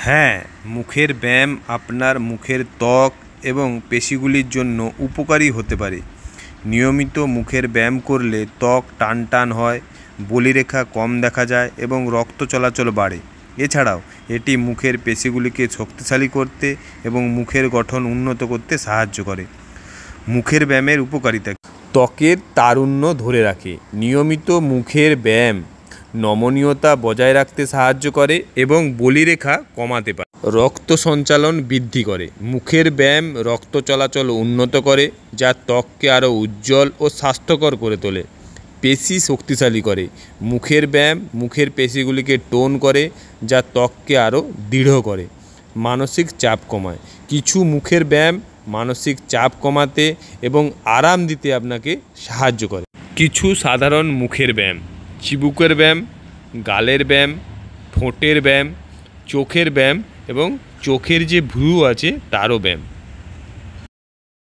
হ্যাঁ, মুখের ব্যায়াম আপনার মুখের ত্বক এবং পেশিগুলির জন্য উপকারী হতে পারে। নিয়মিত মুখের ব্যায়াম করলে ত্বক টান টান হয়, বলিরেখা কম দেখা যায় এবং রক্ত চলাচল বাড়ে। এছাড়াও এটি মুখের পেশিগুলিকে শক্তিশালী করতে এবং মুখের গঠন উন্নত করতে সাহায্য করে। মুখের ব্যায়ামের উপকারিতা: ত্বকের তারুণ্য ধরে রাখে। নিয়মিত মুখের ব্যায়াম নমনীয়তা বজায় রাখতে সাহায্য করে এবং বলিরেখা কমাতে পারে। রক্ত সঞ্চালন বৃদ্ধি করে। মুখের ব্যায়াম রক্ত চলাচল উন্নত করে, যা ত্বককে আরও উজ্জ্বল ও স্বাস্থ্যকর করে তোলে। পেশি শক্তিশালী করে। মুখের ব্যায়াম মুখের পেশিগুলিকে টোন করে, যা ত্বককে আরও দৃঢ় করে। মানসিক চাপ কমায়। কিছু মুখের ব্যায়াম মানসিক চাপ কমাতে এবং আরাম দিতে আপনাকে সাহায্য করে। কিছু সাধারণ মুখের ব্যায়াম: চিবুকের ব্যায়াম, গালের ব্যায়াম, ঠোঁটের ব্যায়াম, চোখের ব্যায়াম এবং চোখের যে ভ্রু আছে তারও ব্যায়াম।